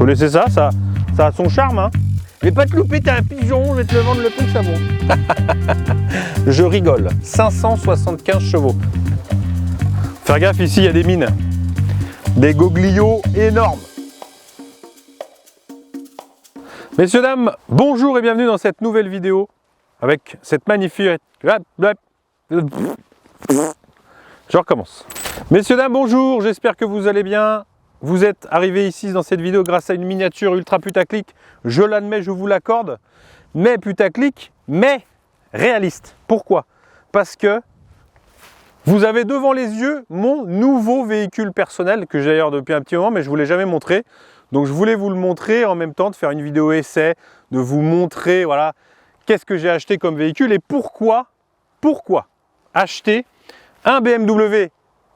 Faut laisser ça a son charme, hein. Je vais pas te louper, t'as un pigeon, je vais te le vendre le truc, ça bon. Je rigole. 575 chevaux. Faire gaffe, ici, il y a des mines. Des gogliots énormes. Messieurs, dames, bonjour et bienvenue dans cette nouvelle vidéo avec cette magnifique... Je recommence. Messieurs, dames, bonjour, j'espère que vous allez bien. Vous êtes arrivés ici dans cette vidéo grâce à une miniature ultra putaclic. Je l'admets, je vous l'accorde. Mais putaclic, mais réaliste. Pourquoi? Parce que vous avez devant les yeux mon nouveau véhicule personnel que j'ai d'ailleurs depuis un petit moment, mais je ne vous l'ai jamais montré. Donc je voulais vous le montrer en même temps, de faire une vidéo essai, de vous montrer voilà, qu'est-ce que j'ai acheté comme véhicule et pourquoi acheter un BMW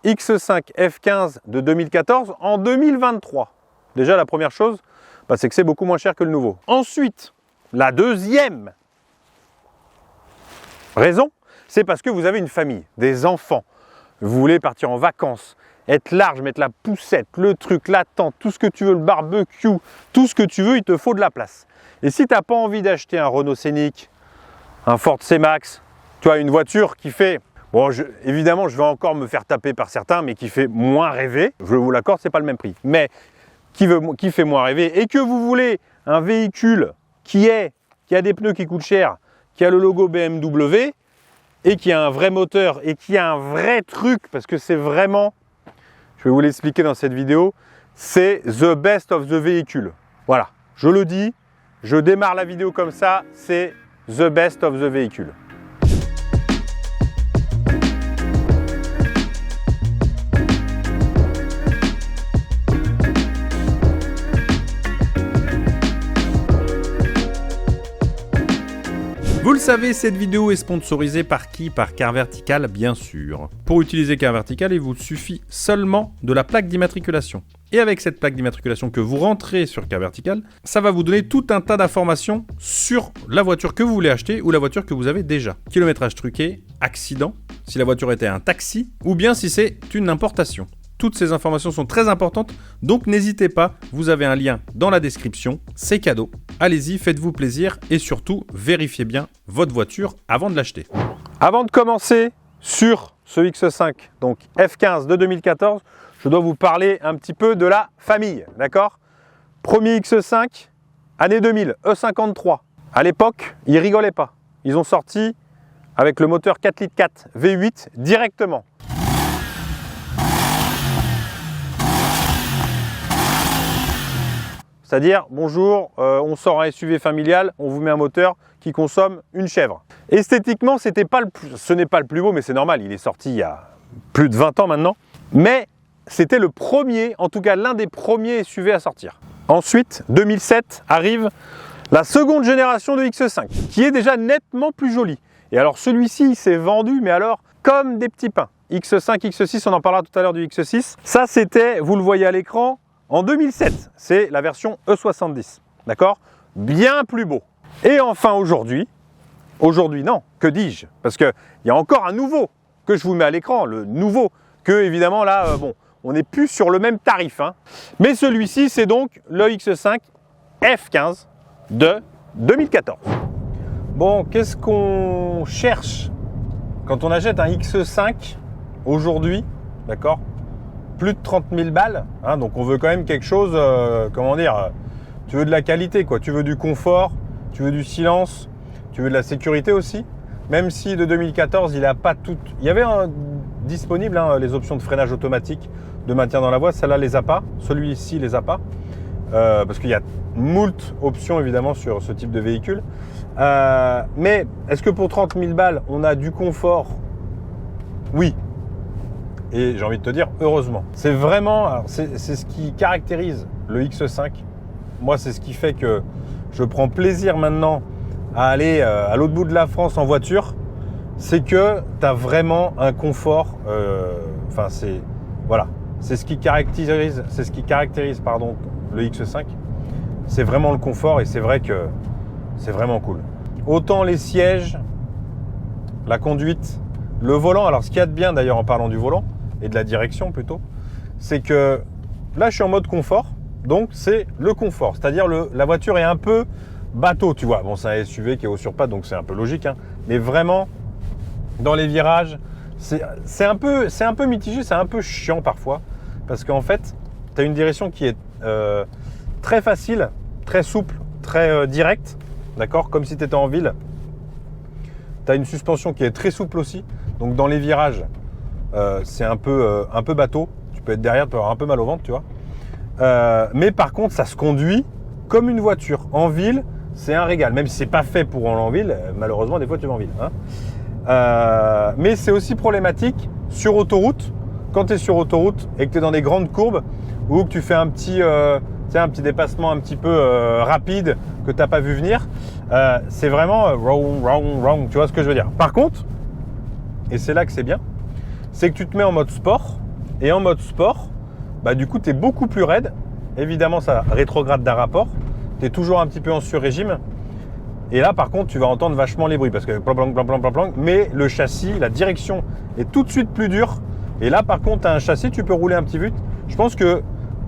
X5 F15 de 2014 en 2023. Déjà la première chose, c'est que c'est beaucoup moins cher que le nouveau. Ensuite, la deuxième raison, c'est parce que vous avez une famille, des enfants. Vous voulez partir en vacances, être large, mettre la poussette, le truc, la tente, tout ce que tu veux, le barbecue, tout ce que tu veux, il te faut de la place. Et si tu n'as pas envie d'acheter un Renault Scénic, un Ford C-Max, tu as une voiture qui fait... Bon, évidemment, je vais encore me faire taper par certains, mais qui fait moins rêver. Je vous l'accorde, c'est pas le même prix. Mais qui fait moins rêver et que vous voulez un véhicule qui a des pneus qui coûtent cher, qui a le logo BMW et qui a un vrai moteur et qui a un vrai truc, parce que c'est vraiment, je vais vous l'expliquer dans cette vidéo, c'est the best of the véhicule. Voilà, je le dis, je démarre la vidéo comme ça, c'est the best of the véhicule. Vous le savez, cette vidéo est sponsorisée par qui? Par Car Vertical, bien sûr. Pour utiliser Car Vertical, il vous suffit seulement de la plaque d'immatriculation. Et avec cette plaque d'immatriculation que vous rentrez sur Car Vertical, ça va vous donner tout un tas d'informations sur la voiture que vous voulez acheter ou la voiture que vous avez déjà. Kilométrage truqué, accident, si la voiture était un taxi, ou bien si c'est une importation. Toutes ces informations sont très importantes, donc n'hésitez pas, vous avez un lien dans la description, c'est cadeau. Allez-y, faites-vous plaisir et surtout, vérifiez bien votre voiture avant de l'acheter. Avant de commencer sur ce X5, donc F15 de 2014, je dois vous parler un petit peu de la famille, d'accord? Premier X5, année 2000, E53. À l'époque, ils rigolaient pas. Ils ont sorti avec le moteur 4 litres 4 V8 directement. C'est-à-dire, bonjour, on sort un SUV familial, on vous met un moteur qui consomme une chèvre. Esthétiquement, ce n'est pas le plus beau, mais c'est normal, il est sorti il y a plus de 20 ans maintenant. Mais c'était le premier, en tout cas l'un des premiers SUV à sortir. Ensuite, 2007, arrive la seconde génération de X5, qui est déjà nettement plus jolie. Et alors celui-ci, il s'est vendu, mais alors comme des petits pains. X5, X6, on en parlera tout à l'heure du X6. Ça, c'était, vous le voyez à l'écran, en 2007, c'est la version E70, d'accord? Bien plus beau. Et enfin aujourd'hui non, que dis-je? Parce qu'il y a encore un nouveau que je vous mets à l'écran, le nouveau, que évidemment là, bon, on n'est plus sur le même tarif. Hein. Mais celui-ci, c'est donc le X5 F15 de 2014. Bon, qu'est-ce qu'on cherche quand on achète un X5 aujourd'hui, d'accord? Plus de 30 000 balles, hein, donc on veut quand même quelque chose, comment dire, tu veux de la qualité, quoi. Tu veux du confort, tu veux du silence, tu veux de la sécurité aussi, même si de 2014, il n'a pas tout... Il y avait disponible les options de freinage automatique, de maintien dans la voie, celle-là les a pas, celui-ci les a pas, parce qu'il y a moult options évidemment sur ce type de véhicule. Mais est-ce que pour 30 000 balles, on a du confort? Oui. Et j'ai envie de te dire, heureusement. C'est vraiment, c'est ce qui caractérise le X5. Moi, c'est ce qui fait que je prends plaisir maintenant à aller à l'autre bout de la France en voiture. C'est que tu as vraiment un confort. Enfin, voilà. C'est ce qui caractérise, le X5. C'est vraiment le confort et c'est vrai que c'est vraiment cool. Autant les sièges, la conduite, le volant. Alors, ce qu'il y a de bien d'ailleurs en parlant du volant, et de la direction plutôt, c'est que là je suis en mode confort, donc c'est le confort. C'est-à-dire la voiture est un peu bateau, tu vois. Bon, c'est un SUV qui est haut sur pattes, donc c'est un peu logique, hein. Mais vraiment, dans les virages, c'est un peu mitigé, c'est un peu chiant parfois. Parce qu'en fait, tu as une direction qui est très facile, très souple, très directe. D'accord? Comme si tu étais en ville. Tu as une suspension qui est très souple aussi. Donc dans les virages, c'est un peu bateau. Tu peux être derrière, tu peux avoir un peu mal au ventre, tu vois. Mais par contre, ça se conduit comme une voiture. En ville, c'est un régal. Même si c'est pas fait pour aller en ville, malheureusement, des fois, tu vas en ville. Hein. Mais c'est aussi problématique sur autoroute. Quand tu es sur autoroute et que tu es dans des grandes courbes ou que tu fais un petit dépassement un petit peu rapide que tu n'as pas vu venir, c'est vraiment wrong, tu vois ce que je veux dire. Par contre, et c'est là que c'est bien, c'est que tu te mets en mode sport. Et en mode sport, bah, du coup, tu es beaucoup plus raide. Évidemment, ça rétrograde d'un rapport. Tu es toujours un petit peu en sur-régime. Et là, par contre, tu vas entendre vachement les bruits parce que plan, mais le châssis, la direction est tout de suite plus dure. Et là, par contre, tu as un châssis, tu peux rouler un petit vite. Je pense que,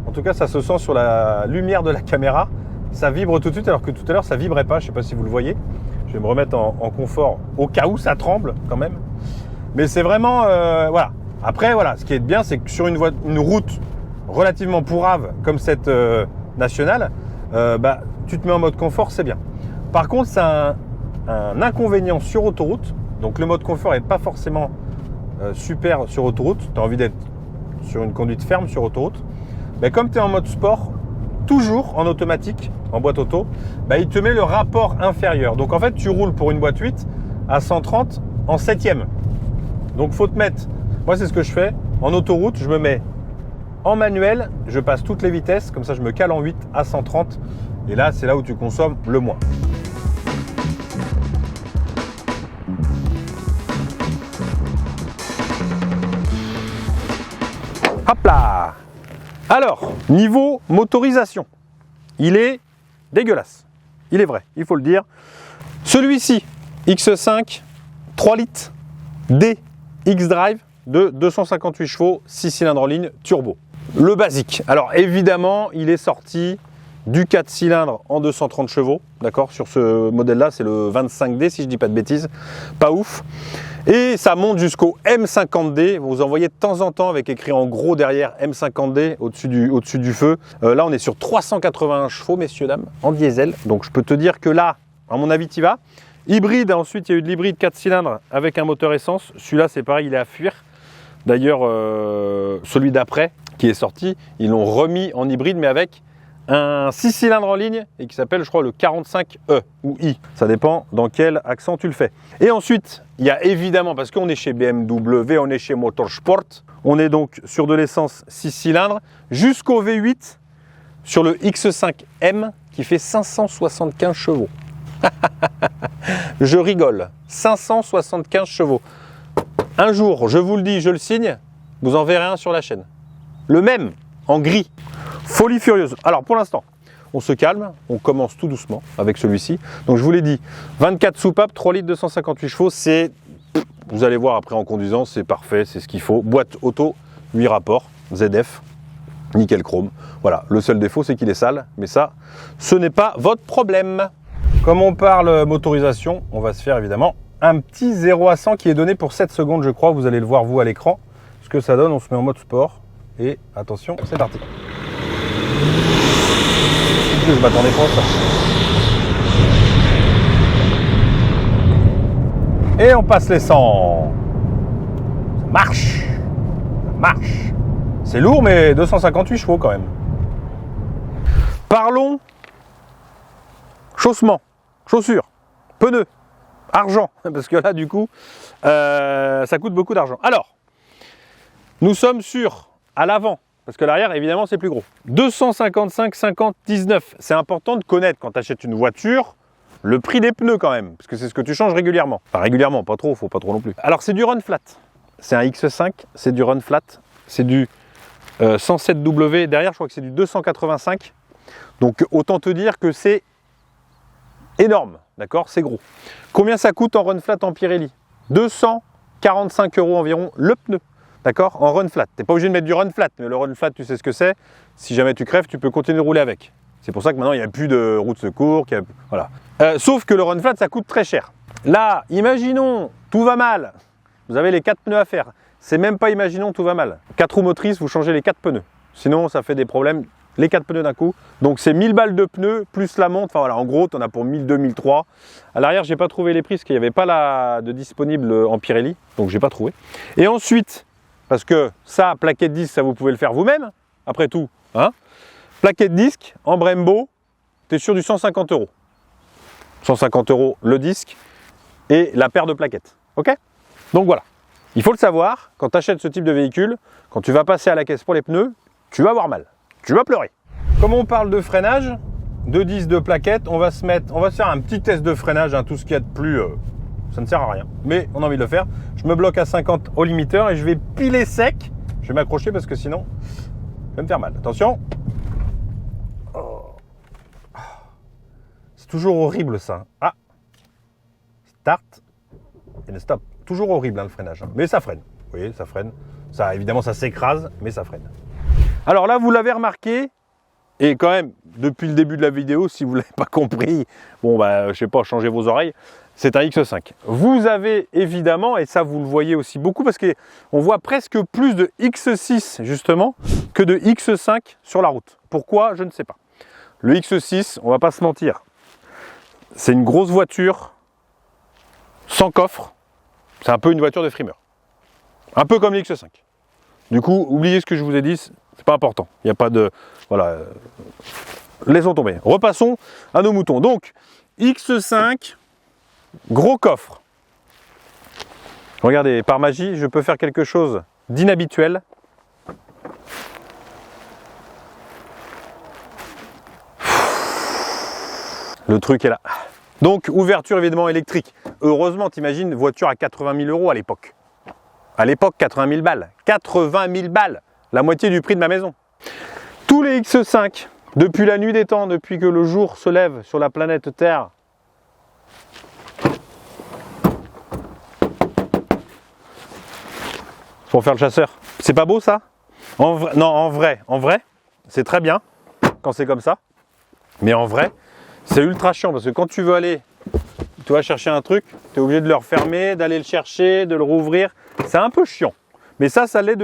en tout cas, ça se sent sur la lumière de la caméra. Ça vibre tout de suite alors que tout à l'heure, ça vibrait pas. Je ne sais pas si vous le voyez. Je vais me remettre en confort au cas où ça tremble quand même. Mais c'est vraiment, voilà. Après, voilà, ce qui est bien, c'est que sur une route relativement pourrave comme cette nationale, bah, tu te mets en mode confort, c'est bien. Par contre, c'est un inconvénient sur autoroute. Donc, le mode confort n'est pas forcément super sur autoroute. Tu as envie d'être sur une conduite ferme sur autoroute. Mais comme tu es en mode sport, toujours en automatique, en boîte auto, bah, il te met le rapport inférieur. Donc, en fait, tu roules pour une boîte 8 à 130 en 7e. Donc, faut te mettre... Moi, c'est ce que je fais. En autoroute, je me mets en manuel, je passe toutes les vitesses, comme ça je me cale en 8 à 130. Et là, c'est là où tu consommes le moins. Hop là! Alors, niveau motorisation, il est dégueulasse. Il est vrai, il faut le dire. Celui-ci, X5, 3 litres, D, X-Drive, de 258 chevaux, 6 cylindres en ligne, turbo. Le basique. Alors évidemment, il est sorti du 4 cylindres en 230 chevaux, d'accord. Sur ce modèle-là, c'est le 25D, si je ne dis pas de bêtises. Pas ouf. Et ça monte jusqu'au M50D. Vous en voyez de temps en temps avec écrit en gros derrière M50D au-dessus du feu. Là, on est sur 381 chevaux, messieurs, dames, en diesel. Donc je peux te dire que là, à mon avis, tu y vas. Hybride, ensuite, il y a eu de l'hybride 4 cylindres avec un moteur essence. Celui-là, c'est pareil, il est à fuir. D'ailleurs, celui d'après qui est sorti, ils l'ont remis en hybride, mais avec un 6 cylindres en ligne et qui s'appelle, je crois, le 45E ou I. Ça dépend dans quel accent tu le fais. Et ensuite, il y a évidemment, parce qu'on est chez BMW, on est chez Motorsport, on est donc sur de l'essence 6 cylindres jusqu'au V8 sur le X5M qui fait 575 chevaux. Je rigole, 575 chevaux. Un jour, je vous le dis, je le signe, vous en verrez un sur la chaîne. Le même, en gris. Folie furieuse. Alors pour l'instant, on se calme, on commence tout doucement avec celui-ci. Donc je vous l'ai dit, 24 soupapes, 3 litres 258 chevaux, c'est, vous allez voir après en conduisant, c'est parfait, c'est ce qu'il faut. Boîte auto, 8 rapports, ZF, nickel chrome. Voilà, le seul défaut c'est qu'il est sale, mais ça, ce n'est pas votre problème. Comme on parle motorisation, on va se faire évidemment un petit 0 à 100 qui est donné pour 7 secondes, je crois. Vous allez le voir, vous, à l'écran. Ce que ça donne, on se met en mode sport. Et attention, c'est parti. Je m'attendais pas à ça. Et on passe les 100. Ça marche. Ça marche. C'est lourd, mais 258 chevaux quand même. Parlons chaussement, chaussures, pneus. Argent, parce que là, du coup, ça coûte beaucoup d'argent. Alors, nous sommes sur, à l'avant, parce que l'arrière, évidemment, c'est plus gros. 255,50,19. C'est important de connaître, quand tu achètes une voiture, le prix des pneus quand même, parce que c'est ce que tu changes régulièrement. Enfin, régulièrement, pas trop, faut pas trop non plus. Alors, c'est du run flat. C'est un X5, c'est du run flat. C'est du 107W. Derrière, je crois que c'est du 285. Donc, autant te dire que c'est énorme. D'accord, c'est gros. Combien ça coûte en run flat en Pirelli? 245 € environ le pneu. d'accord, en run flat. Tu n'es pas obligé de mettre du run flat, mais le run flat, tu sais ce que c'est. Si jamais tu crèves, tu peux continuer de rouler avec. C'est pour ça que maintenant, il n'y a plus de roue de secours. Voilà. Sauf que le run flat, ça coûte très cher. Là, imaginons, tout va mal. Vous avez les 4 pneus à faire. C'est même pas imaginons, tout va mal. 4 roues motrices, vous changez les 4 pneus. Sinon, ça fait des problèmes. Les 4 pneus d'un coup. Donc, c'est 1000 balles de pneus, plus la montre. Enfin, voilà, en gros, tu en as pour 1002, 1003. À l'arrière, j'ai pas trouvé les prix, parce qu'il n'y avait pas de disponible en Pirelli. Donc, j'ai pas trouvé. Et ensuite, parce que ça, plaquette disque, ça, vous pouvez le faire vous-même. Après tout, hein. Plaquette disque en Brembo, tu es sur du 150 €. 150 € le disque et la paire de plaquettes. Ok? Donc voilà. Il faut le savoir, quand tu achètes ce type de véhicule, quand tu vas passer à la caisse pour les pneus, tu vas avoir mal. Tu vas pleurer. Comme on parle de freinage, de disques, de plaquettes, on va se faire un petit test de freinage, hein, tout ce qu'il y a de plus, ça ne sert à rien. Mais on a envie de le faire. Je me bloque à 50 au limiteur et je vais piler sec. Je vais m'accrocher parce que sinon, ça va me faire mal. Attention. C'est toujours horrible ça. Ah. Start. Et le stop. Toujours horrible hein, le freinage. Hein. Mais ça freine. Vous voyez, ça freine. Ça, évidemment, ça s'écrase, mais ça freine. Alors là, vous l'avez remarqué. Et quand même, depuis le début de la vidéo, si vous ne l'avez pas compris, bon bah, je sais pas, changez vos oreilles, c'est un X5. Vous avez évidemment, et ça vous le voyez aussi beaucoup, parce qu'on voit presque plus de X6 justement, que de X5 sur la route. Pourquoi? Je ne sais pas. Le X6, on va pas se mentir, c'est une grosse voiture, sans coffre, c'est un peu une voiture de frimeur. Un peu comme l'X5. Du coup, oubliez ce que je vous ai dit, c'est pas important. Il n'y a pas de... Voilà. Laissons tomber. Repassons à nos moutons. Donc, X5, gros coffre. Regardez, par magie, je peux faire quelque chose d'inhabituel. Le truc est là. Donc, ouverture évidemment électrique. Heureusement, t'imagines, voiture à 80 000 € à l'époque. À l'époque, 80 000 balles. 80 000 balles. La moitié du prix de ma maison. Tous les X5, depuis la nuit des temps, depuis que le jour se lève sur la planète Terre, pour faire le chasseur. C'est pas beau ça? Non, en vrai, c'est très bien quand c'est comme ça. Mais en vrai, c'est ultra chiant parce que quand tu veux aller, tu vas chercher un truc, tu es obligé de le refermer, d'aller le chercher, de le rouvrir. C'est un peu chiant. Mais ça y est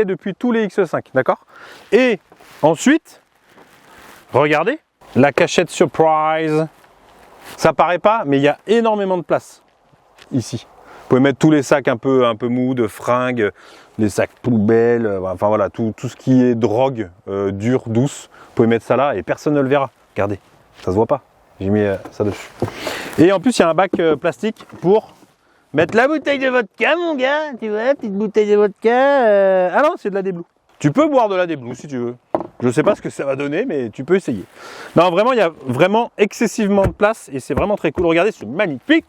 depuis tous les X5, d'accord? Et ensuite, regardez, la cachette surprise. Ça paraît pas, mais il y a énormément de place ici. Vous pouvez mettre tous les sacs un peu mous, de fringues, les sacs poubelles, enfin voilà, tout ce qui est drogue dure, douce. Vous pouvez mettre ça là et personne ne le verra. Regardez, ça se voit pas. J'ai mis ça dessus. Et en plus, il y a un bac plastique pour mettre la bouteille de vodka, mon gars. Tu vois, petite bouteille de vodka. Ah non, c'est de la Deblue. Tu peux boire de la Deblue si tu veux. Je ne sais pas ce que ça va donner, mais tu peux essayer. Non, vraiment, il y a vraiment excessivement de place et c'est vraiment très cool. Regardez, c'est magnifique.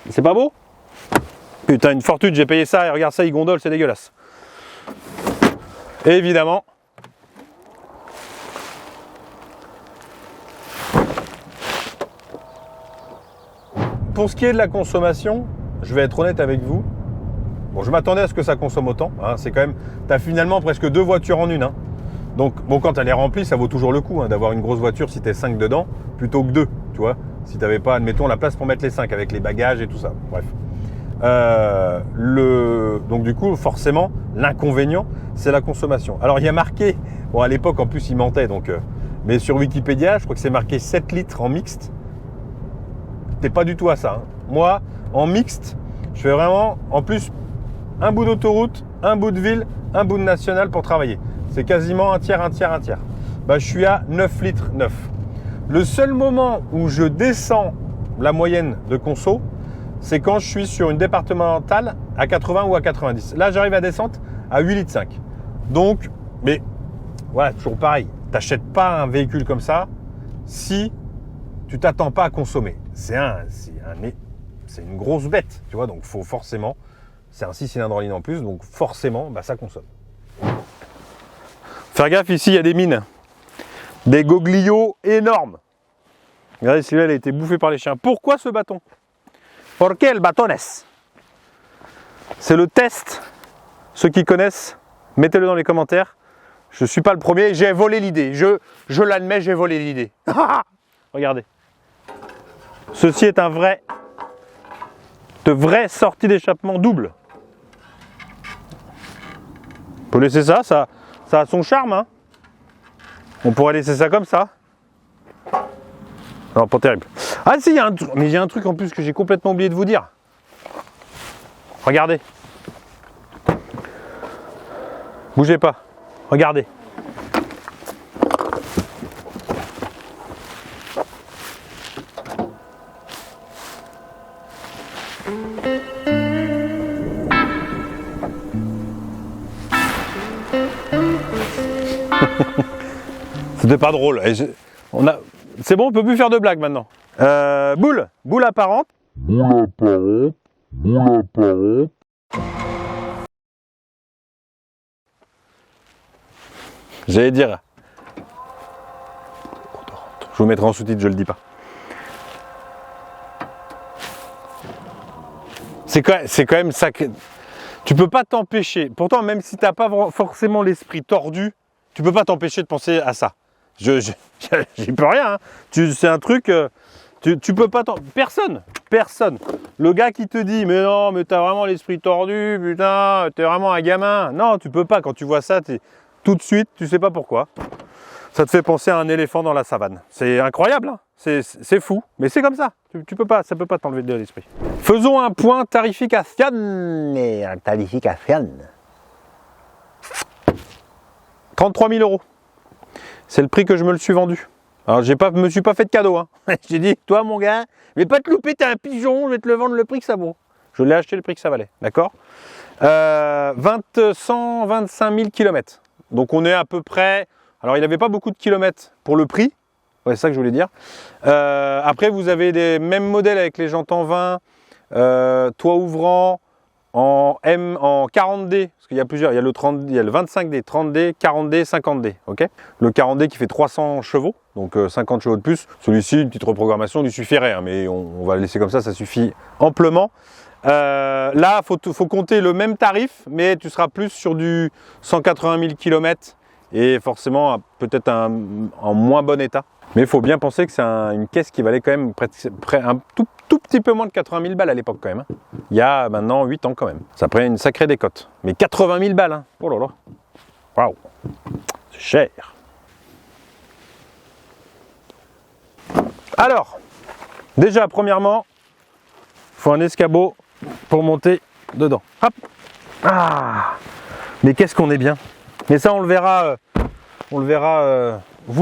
C'est pas beau? Putain, une fortune, j'ai payé ça et regarde ça, il gondole, c'est dégueulasse. Et évidemment, pour ce qui est de la consommation, je vais être honnête avec vous. Bon, je m'attendais à ce que ça consomme autant. Hein. C'est quand même, tu as finalement presque 2 voitures en une. Hein. Donc, bon, quand elle est remplie, ça vaut toujours le coup hein, d'avoir une grosse voiture si tu es 5 dedans, plutôt que 2, tu vois. Si tu n'avais pas, admettons, la place pour mettre les 5 avec les bagages et tout ça. Bref. Donc, du coup, forcément, l'inconvénient, c'est la consommation. Alors, il y a marqué, bon, à l'époque, en plus, il mentait, donc, mais sur Wikipédia, je crois que c'est marqué 7 litres en mixte. T'es pas du tout à ça. Hein. Moi, en mixte, je fais vraiment, en plus, un bout d'autoroute, un bout de ville, un bout de national pour travailler. C'est quasiment un tiers. Bah, je suis à 9 litres 9. Le seul moment où je descends la moyenne de conso, c'est quand je suis sur une départementale à 80 ou à 90. Là, j'arrive à descendre à 8 litres 5. Donc, mais voilà, toujours pareil. T'achètes pas un véhicule comme ça si tu t'attends pas à consommer. C'est une grosse bête, tu vois, donc faut forcément, c'est un 6 cylindres en ligne en plus, donc forcément, bah, ça consomme. Faire gaffe, ici, il y a des mines, des gogliots énormes. Regardez, celui-là, il a été bouffé par les chiens. Pourquoi ce bâton? ¿Por qué el batones? c'est le test. Ceux qui connaissent, mettez-le dans les commentaires. Je ne suis pas le premier, j'ai volé l'idée. Je l'admets, j'ai volé l'idée. Regardez. Ceci est de vraies sorties d'échappement double. On peut laisser ça a son charme. Hein. On pourrait laisser ça comme ça. Non, pas terrible. Ah si, mais il y a un truc en plus que j'ai complètement oublié de vous dire. Regardez. Bougez pas. Regardez. C'était pas drôle. C'est bon, on peut plus faire de blagues maintenant. Boule apparente. J'allais dire. Je vous mettrai en sous-titre, je le dis pas. C'est quand même ça que tu peux pas t'empêcher. Pourtant, même si t'as pas forcément l'esprit tordu, tu peux pas t'empêcher de penser à ça. J'y peux rien. Hein. C'est un truc. Tu peux pas personne. Le gars qui te dit mais non, mais t'as vraiment l'esprit tordu, putain, t'es vraiment un gamin. Non, tu peux pas. Quand tu vois ça, tout de suite, tu sais pas pourquoi. Ça te fait penser à un éléphant dans la savane. C'est incroyable. Hein. C'est fou, mais c'est comme ça. Tu peux pas, ça peut pas t'enlever de l'esprit. Faisons un point tarification. 33 000 €. C'est le prix que je me le suis vendu. Alors, me suis pas fait de cadeau. Hein. J'ai dit, toi, mon gars, je vais pas te louper, t'es un pigeon, je vais te le vendre le prix que ça vaut. Je l'ai acheté le prix que ça valait. D'accord 125 000 km. Donc, on est à peu près. Alors, il n'avait pas beaucoup de kilomètres pour le prix. Ouais, c'est ça que je voulais dire. Après, vous avez des mêmes modèles avec les jantes en 20, toit ouvrant, en 40D, parce qu'il y a plusieurs, il y a le 25D, 30D, 40D, 50D, ok. Le 40D qui fait 300 chevaux, donc 50 chevaux de plus. Celui-ci, une petite reprogrammation lui suffirait, hein, mais on va le laisser comme ça suffit amplement. Là, faut compter le même tarif, mais tu seras plus sur du 180 000 km et forcément peut-être en moins bon état. Mais il faut bien penser que c'est une caisse qui valait quand même un tout petit peu moins de 80 000 balles à l'époque quand même. Hein. Il y a maintenant 8 ans quand même. Ça prend une sacrée décote. Mais 80 000 balles, hein. Oh là là. Waouh. C'est cher. Alors, déjà premièrement, il faut un escabeau pour monter dedans. Hop. Ah. Mais qu'est-ce qu'on est bien. Mais ça on le verra. Vous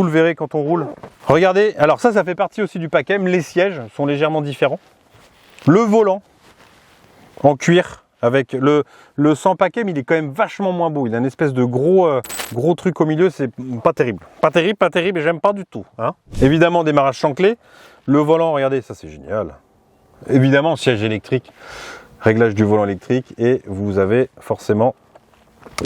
le verrez quand on roule. Regardez, alors ça fait partie aussi du paquet. Les sièges sont légèrement différents. Le volant en cuir avec le sans paquet, mais il est quand même vachement moins beau. Il a une espèce de gros truc au milieu, c'est pas terrible. Pas terrible et j'aime pas du tout. Hein. Évidemment, démarrage sans clé. Le volant, regardez, ça c'est génial. Évidemment, siège électrique, réglage du volant électrique et vous avez forcément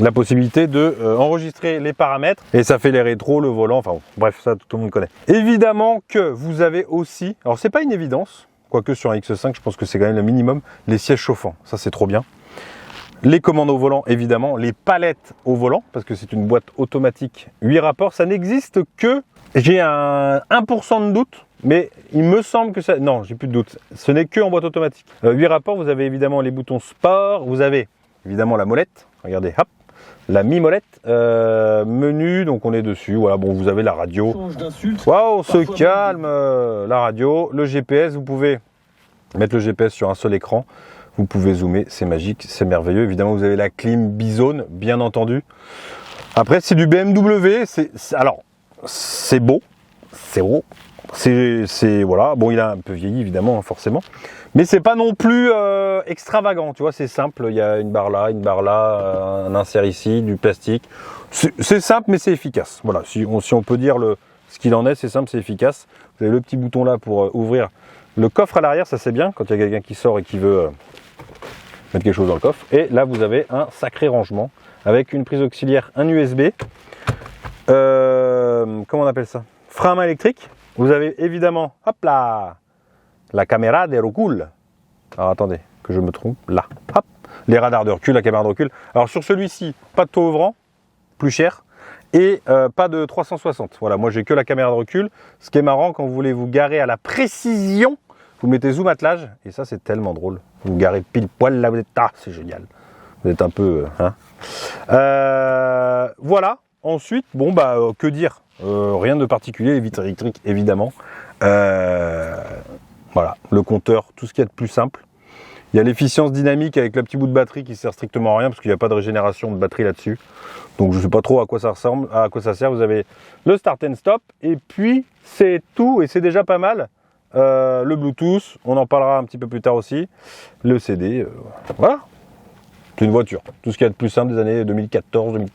la possibilité de enregistrer les paramètres et ça fait les rétros, le volant, enfin bon, bref, ça tout le monde connaît. Évidemment que vous avez aussi, alors c'est pas une évidence, quoique sur un X5 je pense que c'est quand même le minimum, les sièges chauffants, ça c'est trop bien. Les commandes au volant évidemment, les palettes au volant, parce que c'est une boîte automatique 8 rapports, ça n'existe que, j'ai un 1% de doute, mais il me semble que ça, non j'ai plus de doute, ce n'est que en boîte automatique. 8 rapports, vous avez évidemment les boutons sport, vous avez évidemment la molette, regardez, hop, la mi-molette, menu, donc on est dessus, voilà, bon vous avez la radio, waouh, on se calme, la radio, le GPS, vous pouvez mettre le GPS sur un seul écran, vous pouvez zoomer, c'est magique, c'est merveilleux, évidemment vous avez la clim bizone, bien entendu. Après c'est du BMW, alors c'est beau, c'est voilà, bon il a un peu vieilli évidemment, forcément. Mais c'est pas non plus extravagant, tu vois, c'est simple, il y a une barre là, un insert ici, du plastique. C'est simple mais c'est efficace. Voilà, si on peut dire ce qu'il en est, c'est simple, c'est efficace. Vous avez le petit bouton là pour ouvrir le coffre à l'arrière, ça c'est bien, quand il y a quelqu'un qui sort et qui veut mettre quelque chose dans le coffre. Et là vous avez un sacré rangement avec une prise auxiliaire, un USB, comment on appelle ça, frein à main électrique. Vous avez évidemment, hop là, la caméra des recul. Alors attendez, que je me trompe. Là, hop. les radars de recul, la caméra de recul. Alors sur celui-ci, pas de taux ouvrant, plus cher, et pas de 360. Voilà, moi j'ai que la caméra de recul. Ce qui est marrant, quand vous voulez vous garer à la précision, vous mettez zoom attelage, et ça c'est tellement drôle. Vous vous garez pile poil là où vous êtes. Ah, c'est génial. Vous êtes un peu... voilà. Ensuite, bon bah que dire, rien de particulier, les vitres électriques évidemment. Voilà, le compteur, tout ce qu'il y a de plus simple. Il y a l'efficience dynamique avec le petit bout de batterie qui sert strictement à rien parce qu'il n'y a pas de régénération de batterie là-dessus. Donc je ne sais pas trop à quoi ça ressemble, à quoi ça sert. Vous avez le start and stop et puis c'est tout et c'est déjà pas mal. Le Bluetooth, on en parlera un petit peu plus tard aussi. Le CD, voilà. C'est une voiture. Tout ce qu'il y a de plus simple des années 2014-2015.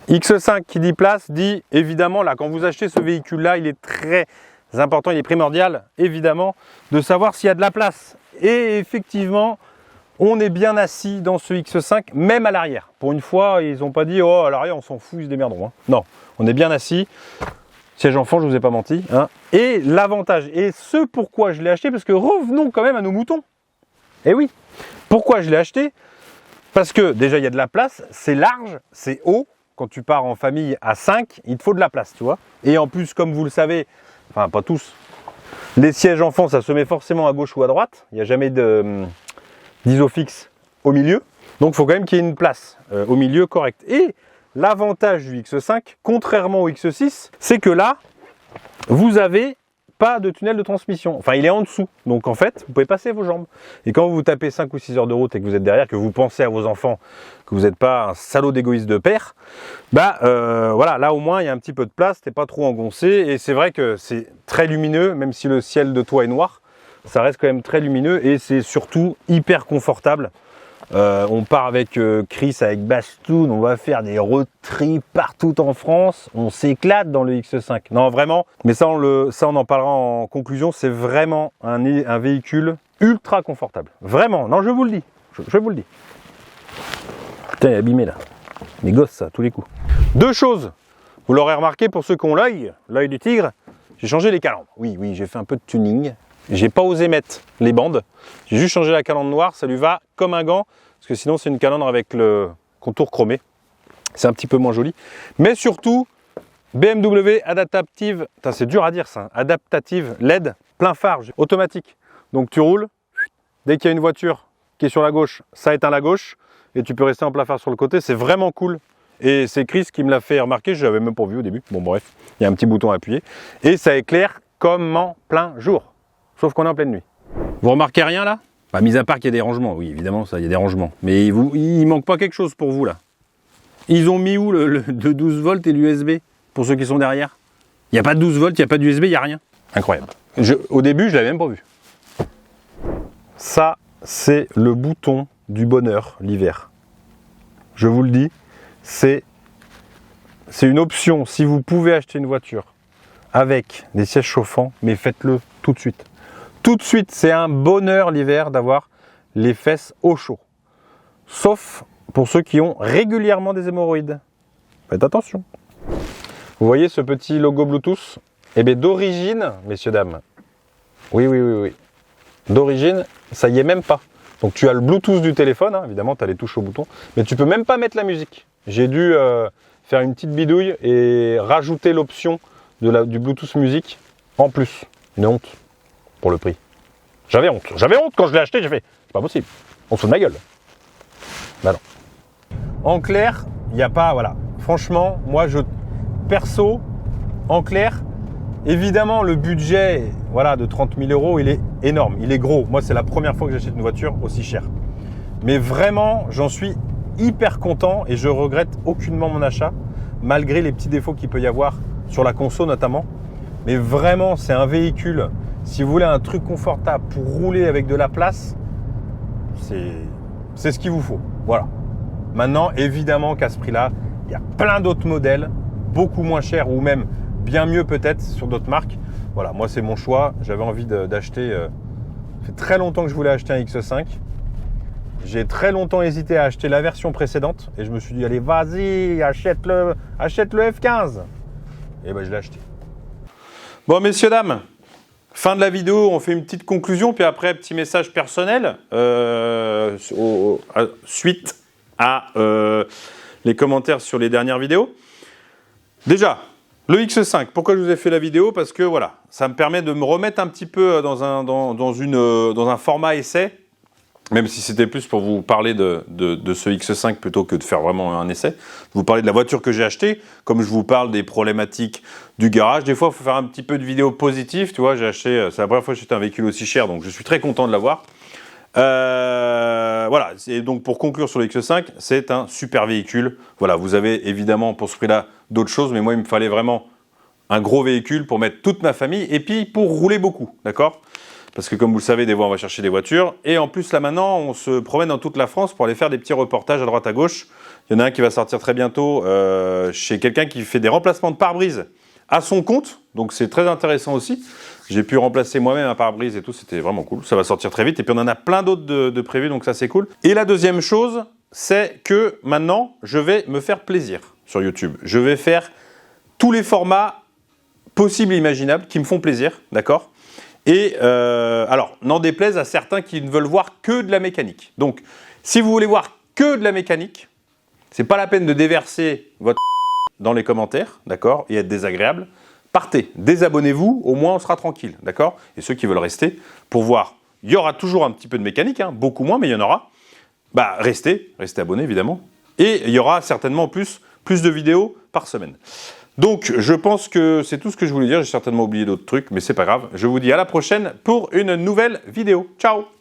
X5 qui dit place, dit évidemment là quand vous achetez ce véhicule là, il est très important, il est primordial évidemment de savoir s'il y a de la place. Et effectivement, on est bien assis dans ce X5, même à l'arrière. Pour une fois, ils n'ont pas dit oh à l'arrière on s'en fout, ils se démerderont. Hein. Non, on est bien assis. Siège enfant, je vous ai pas menti. Hein. Et l'avantage, et ce pourquoi je l'ai acheté, parce que revenons quand même à nos moutons. Eh oui, pourquoi je l'ai acheté? Parce que déjà il y a de la place, c'est large, c'est haut. Quand tu pars en famille à 5, il te faut de la place, tu vois. Et en plus, comme vous le savez, enfin pas tous, les sièges enfants, ça se met forcément à gauche ou à droite. Il n'y a jamais d'isofix au milieu. Donc il faut quand même qu'il y ait une place au milieu correcte. Et l'avantage du X5, contrairement au X6, c'est que là, vous avez pas de tunnel de transmission. Enfin, il est en dessous. Donc en fait, vous pouvez passer vos jambes. Et quand vous tapez 5 ou 6 heures de route et que vous êtes derrière, que vous pensez à vos enfants, que vous n'êtes pas un salaud d'égoïste de père, bah voilà, là au moins il y a un petit peu de place, t'es pas trop engoncé. Et c'est vrai que c'est très lumineux, même si le ciel de toit est noir, ça reste quand même très lumineux et c'est surtout hyper confortable. On part avec Chris, avec Bastoun, on va faire des road trips partout en France, on s'éclate dans le X5. Non vraiment, mais ça on en parlera en conclusion, c'est vraiment un véhicule ultra confortable. Vraiment, non je vous le dis, je vous le dis. Putain il est abîmé là, mes gosses ça, à tous les coups. Deux choses, vous l'aurez remarqué pour ceux qui ont l'œil du tigre, j'ai changé les calandres. Oui, j'ai fait un peu de tuning. J'ai pas osé mettre les bandes, j'ai juste changé la calandre noire, ça lui va comme un gant, parce que sinon c'est une calandre avec le contour chromé, c'est un petit peu moins joli. Mais surtout, BMW adaptative, c'est dur à dire ça, adaptative LED, plein phare, automatique. Donc tu roules, dès qu'il y a une voiture qui est sur la gauche, ça éteint la gauche, et tu peux rester en plein phare sur le côté, c'est vraiment cool. Et c'est Chris qui me l'a fait remarquer, je l'avais même pas vu au début, bon bref, il y a un petit bouton à appuyer, et ça éclaire comme en plein jour. Sauf qu'on est en pleine nuit. Vous remarquez rien là? Bah, mis à part qu'il y a des rangements, oui évidemment ça, il y a des rangements. Mais il manque pas quelque chose pour vous là. Ils ont mis où le 12 volts et l'USB pour ceux qui sont derrière? Il n'y a pas de 12 volts, il n'y a pas d'USB, il n'y a rien. Incroyable. Au début je l'avais même pas vu. Ça c'est le bouton du bonheur l'hiver. Je vous le dis, c'est une option. Si vous pouvez acheter une voiture avec des sièges chauffants, mais faites-le tout de suite. Tout de suite, c'est un bonheur l'hiver d'avoir les fesses au chaud. Sauf pour ceux qui ont régulièrement des hémorroïdes. Faites attention. Vous voyez ce petit logo Bluetooth? Eh bien d'origine, messieurs, dames, oui. D'origine, ça y est même pas. Donc tu as le Bluetooth du téléphone, hein, évidemment, tu as les touches au bouton, mais tu peux même pas mettre la musique. J'ai dû faire une petite bidouille et rajouter l'option du Bluetooth musique en plus. Une honte pour le prix. J'avais honte quand je l'ai acheté, j'ai fait, c'est pas possible, on se fout de ma gueule. Bah non. En clair, il n'y a pas, voilà, franchement, moi perso, en clair, évidemment le budget voilà, de 30 000 €, il est énorme, il est gros. Moi c'est la première fois que j'achète une voiture aussi chère. Mais vraiment, j'en suis hyper content et je regrette aucunement mon achat, malgré les petits défauts qu'il peut y avoir sur la conso notamment. Mais vraiment, c'est un véhicule, si vous voulez un truc confortable pour rouler avec de la place, c'est ce qu'il vous faut. Voilà. Maintenant, évidemment qu'à ce prix-là, il y a plein d'autres modèles, beaucoup moins chers ou même bien mieux peut-être sur d'autres marques. Voilà, moi c'est mon choix. J'avais envie d'acheter, ça fait très longtemps que je voulais acheter un X5. J'ai très longtemps hésité à acheter la version précédente et je me suis dit, allez, vas-y, achète le F15. Et ben je l'ai acheté. Bon, messieurs, dames, Fin de la vidéo, on fait une petite conclusion, puis après, petit message personnel, suite à les commentaires sur les dernières vidéos. Déjà, le X5, pourquoi je vous ai fait la vidéo? Parce que voilà, ça me permet de me remettre un petit peu dans un format essai, même si c'était plus pour vous parler de ce X5 plutôt que de faire vraiment un essai. Vous parler de la voiture que j'ai achetée, comme je vous parle des problématiques du garage. Des fois, il faut faire un petit peu de vidéos positives. Tu vois, j'ai acheté, c'est la première fois que j'ai acheté un véhicule aussi cher, donc je suis très content de l'avoir. Voilà, et donc pour conclure sur le X5, c'est un super véhicule. Voilà, vous avez évidemment pour ce prix-là d'autres choses, mais moi il me fallait vraiment un gros véhicule pour mettre toute ma famille et puis pour rouler beaucoup, d'accord? Parce que comme vous le savez, des fois on va chercher des voitures et en plus là maintenant on se promène dans toute la France pour aller faire des petits reportages à droite à gauche. Il y en a un qui va sortir très bientôt chez quelqu'un qui fait des remplacements de pare-brise à son compte, donc c'est très intéressant aussi. J'ai pu remplacer moi-même un pare-brise et tout, c'était vraiment cool. Ça va sortir très vite et puis on en a plein d'autres de prévus, donc ça c'est cool. Et la deuxième chose, c'est que maintenant, je vais me faire plaisir sur YouTube. Je vais faire tous les formats possibles et imaginables qui me font plaisir, d'accord? Et alors, n'en déplaise à certains qui ne veulent voir que de la mécanique. Donc, si vous voulez voir que de la mécanique, c'est pas la peine de déverser votre dans les commentaires, d'accord, et être désagréable. Partez, désabonnez-vous, au moins on sera tranquille, d'accord? Et ceux qui veulent rester, pour voir, il y aura toujours un petit peu de mécanique, hein, beaucoup moins, mais il y en aura. Bah, restez abonnés évidemment. Et il y aura certainement plus de vidéos par semaine. Donc, je pense que c'est tout ce que je voulais dire. J'ai certainement oublié d'autres trucs, mais c'est pas grave. Je vous dis à la prochaine pour une nouvelle vidéo. Ciao!